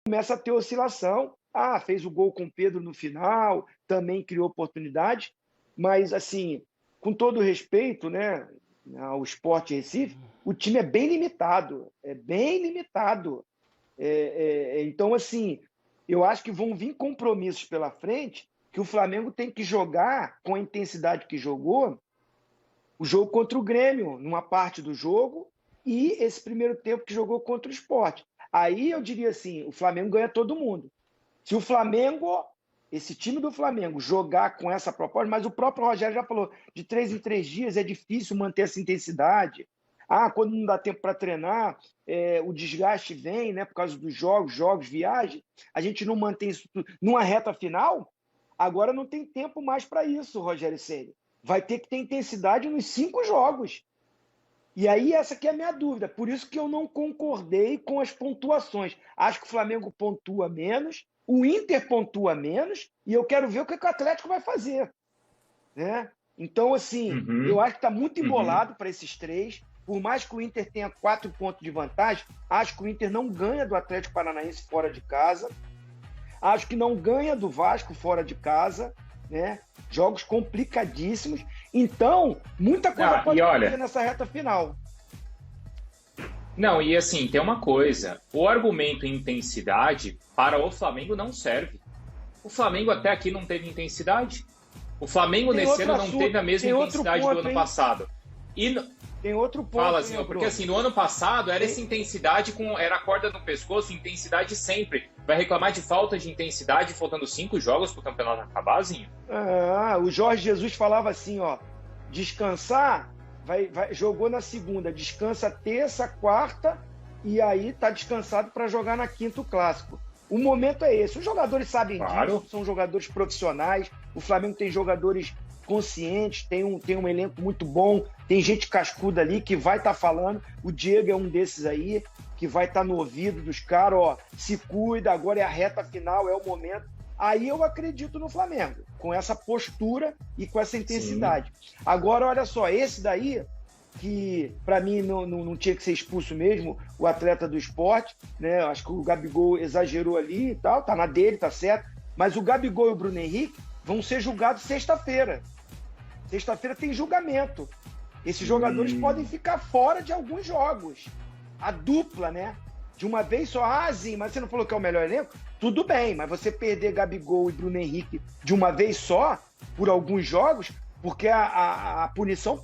começa a ter oscilação. Fez o gol com o Pedro no final, também criou oportunidade, mas, assim, com todo respeito, né, ao Sport Recife, o time é bem limitado, então, assim, eu acho que vão vir compromissos pela frente que o Flamengo tem que jogar com a intensidade que jogou o jogo contra o Grêmio, numa parte do jogo, e esse primeiro tempo que jogou contra o Sport. Aí eu diria assim, o Flamengo ganha todo mundo. Se o Flamengo, esse time do Flamengo, jogar com essa proposta, mas o próprio Rogério já falou, de 3 em 3 dias é difícil manter essa intensidade. Quando não dá tempo para treinar, o desgaste vem, né, por causa dos jogos, viagem. A gente não mantém isso tudo. Numa reta final, agora não tem tempo mais para isso, Rogério Ceni. Vai ter que ter intensidade nos 5 jogos. E aí essa aqui é a minha dúvida. Por isso que eu não concordei com as pontuações. Acho que o Flamengo pontua menos, o Inter pontua menos, e eu quero ver o que o Atlético vai fazer, né? Então, assim, eu acho que está muito embolado para esses 3. Por mais que o Inter tenha 4 pontos de vantagem, acho que o Inter não ganha do Atlético Paranaense fora de casa. Acho que não ganha do Vasco fora de casa, né? Jogos complicadíssimos. Então, muita coisa pode acontecer nessa reta final. Não, e assim, tem uma coisa. O argumento intensidade para o Flamengo não serve. O Flamengo até aqui não teve intensidade. O Flamengo nesse ano não teve a mesma intensidade do ano passado. Tem outro ponto. Fala, senhor, porque assim, no ano passado era essa intensidade, era corda no pescoço, intensidade sempre. Vai reclamar de falta de intensidade, faltando 5 jogos pro campeonato acabar, Zinho? O Jorge Jesus falava assim, ó, descansar, jogou na segunda, descansa terça, quarta, e aí tá descansado para jogar na quinta o clássico. O momento é esse. Os jogadores sabem disso, são jogadores profissionais. O Flamengo tem jogadores conscientes, tem um elenco muito bom, tem gente cascuda ali que vai estar falando. O Diego é um desses aí, que vai estar no ouvido dos caras, ó, se cuida, agora é a reta final, é o momento. Aí eu acredito no Flamengo, com essa postura e com essa intensidade. Sim. Agora, olha só, esse daí, que para mim não tinha que ser expulso mesmo, o atleta do Sport, né? Acho que o Gabigol exagerou ali e tal, tá na dele, tá certo. Mas o Gabigol e o Bruno Henrique vão ser julgados sexta-feira. Sexta-feira tem julgamento. Esses jogadores podem ficar fora de alguns jogos. A dupla, né? De uma vez só. Sim, mas você não falou que é o melhor elenco? Tudo bem, mas você perder Gabigol e Bruno Henrique de uma vez só, por alguns jogos, porque a punição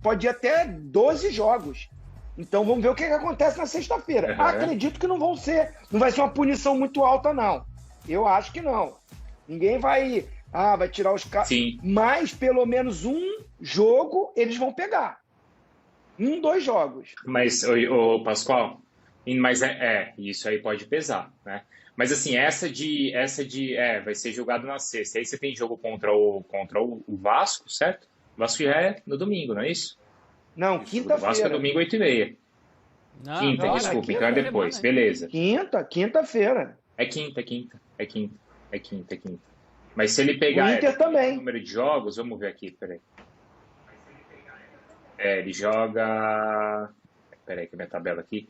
pode ir até 12 jogos. Então vamos ver o que acontece na sexta-feira. Acredito que não vai ser uma punição muito alta, não. Eu acho que não. Ninguém vai tirar os caras. Mas pelo menos um jogo eles vão pegar. 2 jogos. Mas, Pascoal, isso aí pode pesar, né? Mas assim, vai ser julgado na sexta. Aí você tem jogo contra o Vasco, certo? O Vasco já é no domingo, não é isso? Não, quinta-feira. O Vasco é domingo, 8h30. Desculpa, então é depois, beleza. Quinta-feira. É quinta. Mas se ele pegar o Inter também. O número de jogos, vamos ver aqui, peraí. Ele joga... Peraí, que minha tabela aqui.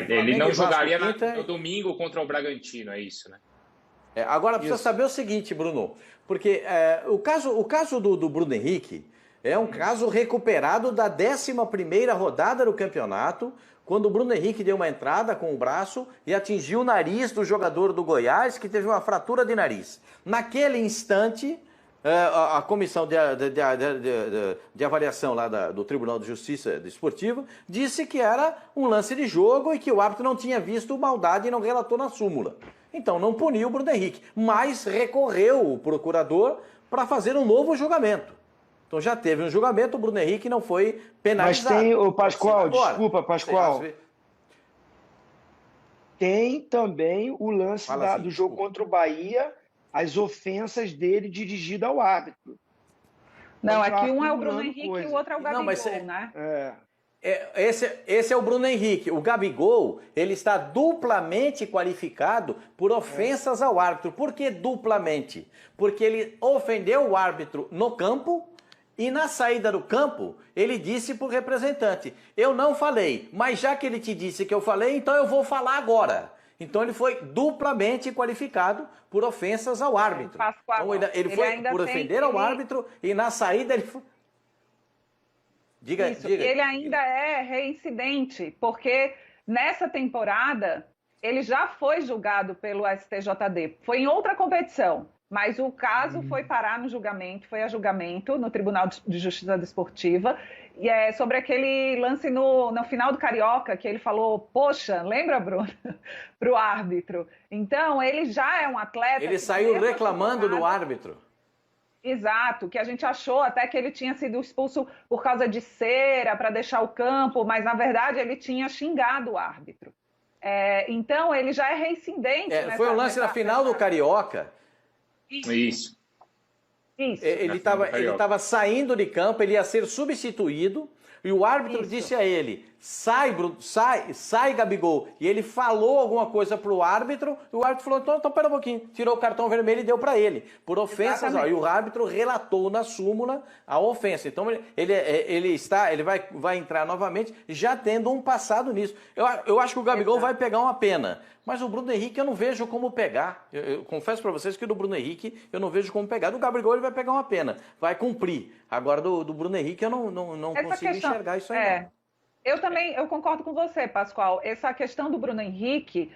Ele não jogaria no domingo contra o Bragantino, é isso, né? Agora precisa saber o seguinte, Bruno, porque o caso do Bruno Henrique é um caso recuperado da 11ª rodada do campeonato, quando o Bruno Henrique deu uma entrada com o braço e atingiu o nariz do jogador do Goiás, que teve uma fratura de nariz. Naquele instante, a comissão de avaliação lá do Tribunal de Justiça Desportiva disse que era um lance de jogo e que o árbitro não tinha visto maldade e não relatou na súmula. Então não puniu o Bruno Henrique, mas recorreu o procurador para fazer um novo julgamento. Então já teve um julgamento, o Bruno Henrique não foi penalizado. Mas tem, o Pascoal, desculpa, Pascoal. Tem também o lance do jogo contra o Bahia, as ofensas dele dirigidas ao árbitro. Não, aqui um é o Bruno Henrique e o outro é o Gabigol, né? Esse é o Bruno Henrique. O Gabigol, ele está duplamente qualificado por ofensas ao árbitro. Por que duplamente? Porque ele ofendeu o árbitro no campo e na saída do campo, ele disse para o representante, eu não falei, mas já que ele te disse que eu falei, então eu vou falar agora. Então ele foi duplamente qualificado por ofensas ao árbitro. Pascoal, então ele foi por ofender ao árbitro e na saída ele foi... Diga. Ele ainda é reincidente, porque nessa temporada ele já foi julgado pelo STJD. Foi em outra competição, mas o caso foi parar no julgamento, foi a julgamento no Tribunal de Justiça Desportiva, e é sobre aquele lance no final do Carioca, que ele falou, poxa, lembra, Bruno? Para o árbitro. Então, ele já é um atleta... Ele saiu reclamando do árbitro. Exato, que a gente achou até que ele tinha sido expulso por causa de cera, para deixar o campo, mas, na verdade, ele tinha xingado o árbitro. Então, ele já é reincidente. Foi um lance na final do Carioca. Isso. Ele estava saindo de campo, ele ia ser substituído, e o árbitro disse a ele, sai, Gabigol. E ele falou alguma coisa para o árbitro, e o árbitro falou, então pera um pouquinho. Tirou o cartão vermelho e deu para ele, por ofensas. E o árbitro relatou na súmula a ofensa. Então ele vai entrar novamente, já tendo um passado nisso. Eu acho que o Gabigol vai pegar uma pena. Mas o Bruno Henrique eu não vejo como pegar. Eu confesso para vocês que do Bruno Henrique eu não vejo como pegar. Do Gabigol ele vai pegar uma pena, vai cumprir. Agora do Bruno Henrique eu não consigo enxergar isso aí. Eu concordo com você, Pascoal. Essa questão do Bruno Henrique,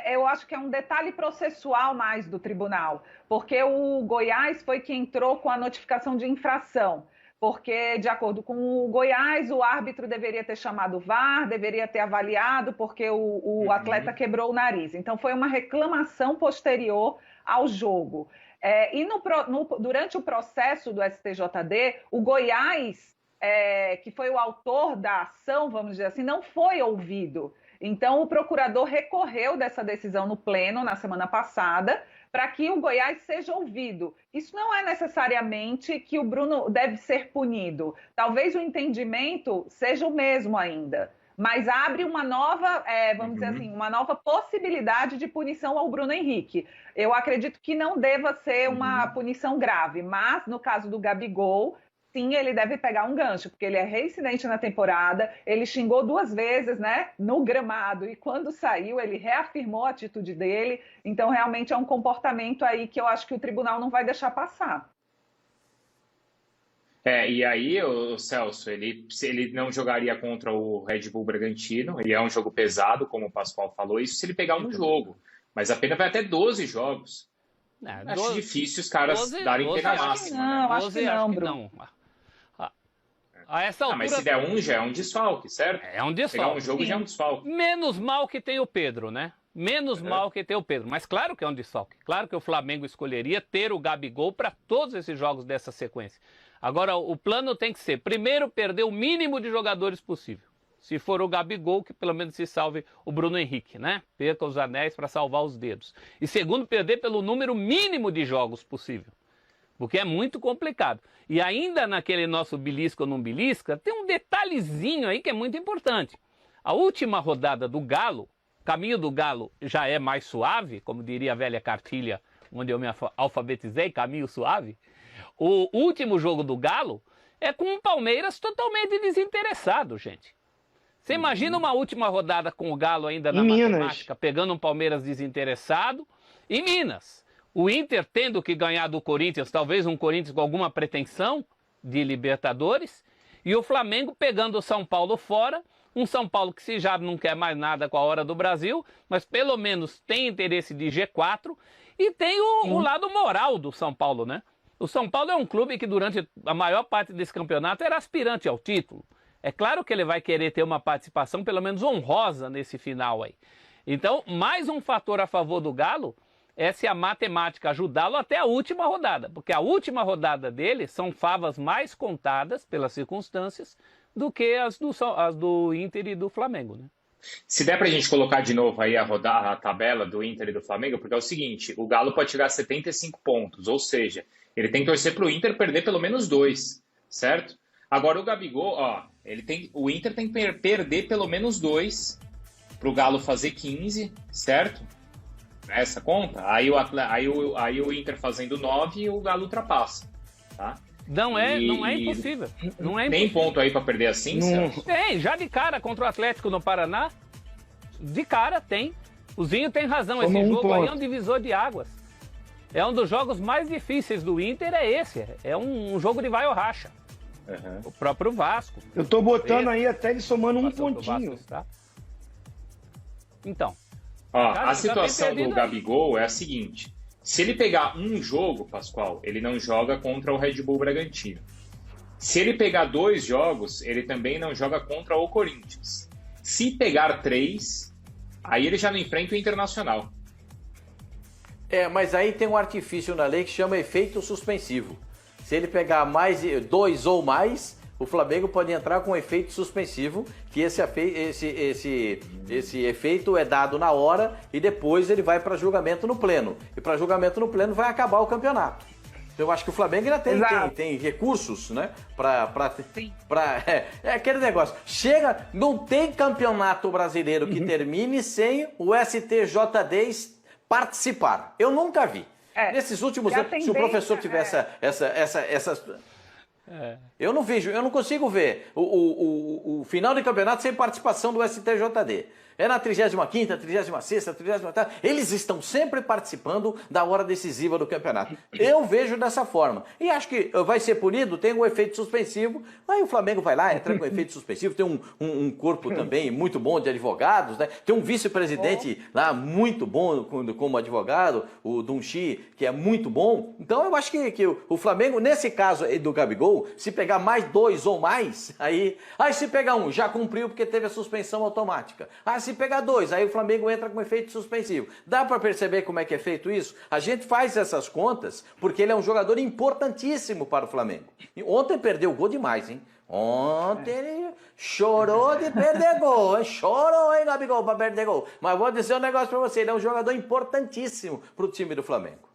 eu acho que é um detalhe processual mais do tribunal, porque o Goiás foi quem entrou com a notificação de infração. Porque, de acordo com o Goiás, o árbitro deveria ter chamado o VAR, deveria ter avaliado, porque o atleta quebrou o nariz. Então, foi uma reclamação posterior ao jogo. Durante o processo do STJD, o Goiás, que foi o autor da ação, vamos dizer assim, não foi ouvido. Então, o procurador recorreu dessa decisão no pleno, na semana passada, para que o Goiás seja ouvido. Isso não é necessariamente que o Bruno deve ser punido. Talvez o entendimento seja o mesmo ainda, mas abre uma nova, dizer assim, uma nova possibilidade de punição ao Bruno Henrique. Eu acredito que não deva ser uma punição grave, mas no caso do Gabigol, sim, ele deve pegar um gancho, porque ele é reincidente na temporada, ele xingou 2 vezes, né, no gramado, e quando saiu ele reafirmou a atitude dele, então realmente é um comportamento aí que eu acho que o tribunal não vai deixar passar. E aí, o Celso, ele não jogaria contra o Red Bull Bragantino, ele é um jogo pesado, como o Pascoal falou, isso se ele pegar um jogo, mas a pena vai até 12 jogos. Acho difícil os caras darem pena máxima. Não, acho que não, Bruno. A essa altura... mas se der um, já é um desfalque, certo? É um desfalque. Pegar um jogo já é um desfalque. Menos mal que tem o Pedro, né? Menos mal que tem o Pedro. Mas claro que é um desfalque. Claro que o Flamengo escolheria ter o Gabigol para todos esses jogos dessa sequência. Agora, o plano tem que ser, primeiro, perder o mínimo de jogadores possível. Se for o Gabigol, que pelo menos se salve o Bruno Henrique, né? Perca os anéis para salvar os dedos. E segundo, perder pelo número mínimo de jogos possível. Porque é muito complicado. E ainda naquele nosso belisca ou não belisca, tem um detalhezinho aí que é muito importante. A última rodada do Galo, o caminho do Galo já é mais suave, como diria a velha cartilha, onde eu me alfabetizei, caminho suave. O último jogo do Galo é com o Palmeiras totalmente desinteressado, gente. Você imagina uma última rodada com o Galo ainda na matemática, pegando um Palmeiras desinteressado, em Minas. O Inter tendo que ganhar do Corinthians, talvez um Corinthians com alguma pretensão de Libertadores, e o Flamengo pegando o São Paulo fora, um São Paulo que se já não quer mais nada com a hora do Brasil, mas pelo menos tem interesse de G4, e tem o lado moral do São Paulo, né? O São Paulo é um clube que durante a maior parte desse campeonato era aspirante ao título. É claro que ele vai querer ter uma participação pelo menos honrosa nesse final aí. Então, mais um fator a favor do Galo é se a matemática ajudá-lo até a última rodada, porque a última rodada dele são favas mais contadas pelas circunstâncias do que as do Inter e do Flamengo, né? Se der para a gente colocar de novo aí a tabela do Inter e do Flamengo, porque é o seguinte, o Galo pode chegar a 75 pontos, ou seja, ele tem que torcer para o Inter perder pelo menos 2, certo? Agora o Gabigol, o Inter tem que perder pelo menos 2 para o Galo fazer 15, certo? Essa conta, aí o Inter fazendo 9 e o Galo ultrapassa, tá? Não é impossível. Não é impossível. Tem ponto aí para perder assim, Celso? Tem, já de cara contra o Atlético no Paraná, de cara tem. O Zinho tem razão, Toma esse um jogo aí é ponto. um divisor de águas. É um dos jogos mais difíceis do Inter, é esse. É um jogo de vai ou racha. Uhum. O próprio Vasco. Eu tô botando aí até ele somando um Situação que o Vasco pontinho. está. Então, Ó, Cara, a você tá situação bem perdido do aí. Gabigol é a seguinte: se ele pegar um jogo, Pascoal, ele não joga contra o Red Bull Bragantino. Se ele pegar 2 jogos, ele também não joga contra o Corinthians. Se pegar 3, aí ele já não enfrenta o Internacional. Mas aí tem um artifício na lei que chama efeito suspensivo. Se ele pegar mais 2 ou mais, o Flamengo pode entrar com efeito suspensivo, que esse efeito é dado na hora e depois ele vai para julgamento no pleno. E para julgamento no pleno vai acabar o campeonato. Então, eu acho que o Flamengo ainda tem recursos, né? É aquele negócio. Chega, não tem campeonato brasileiro que termine sem o STJD participar. Eu nunca vi. Nesses últimos anos, se o professor tivesse essas... Eu não vejo, eu não consigo ver o final de campeonato sem participação do STJD. É na 35ª, 36ª, 37ª. Eles estão sempre participando da hora decisiva do campeonato. Eu vejo dessa forma. E acho que vai ser punido, tem um efeito suspensivo. Aí o Flamengo vai lá, entra com efeito suspensivo. Tem um corpo também muito bom de advogados, né? Tem um vice-presidente lá muito bom como advogado, o Dunchi, que é muito bom. Então eu acho que o Flamengo, nesse caso aí do Gabigol, se pegar mais 2 ou mais, aí se pegar 1, já cumpriu porque teve a suspensão automática. Se pegar 2, aí o Flamengo entra com efeito suspensivo. Dá para perceber como é que é feito isso? A gente faz essas contas porque ele é um jogador importantíssimo para o Flamengo. E ontem perdeu gol demais, hein? Ontem ele chorou de perder gol, hein? Chorou, hein, Gabigol, para perder gol. Mas vou dizer um negócio para você, ele é um jogador importantíssimo para o time do Flamengo.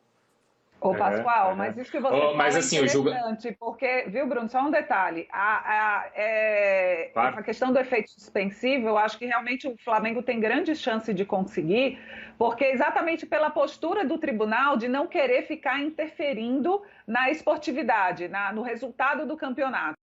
Ô, Pascoal, mas isso que você falou mas, assim, é interessante, porque, viu, Bruno, só um detalhe, Claro. essa questão do efeito suspensivo, eu acho que realmente o Flamengo tem grande chance de conseguir, porque exatamente pela postura do tribunal de não querer ficar interferindo na esportividade, no resultado do campeonato.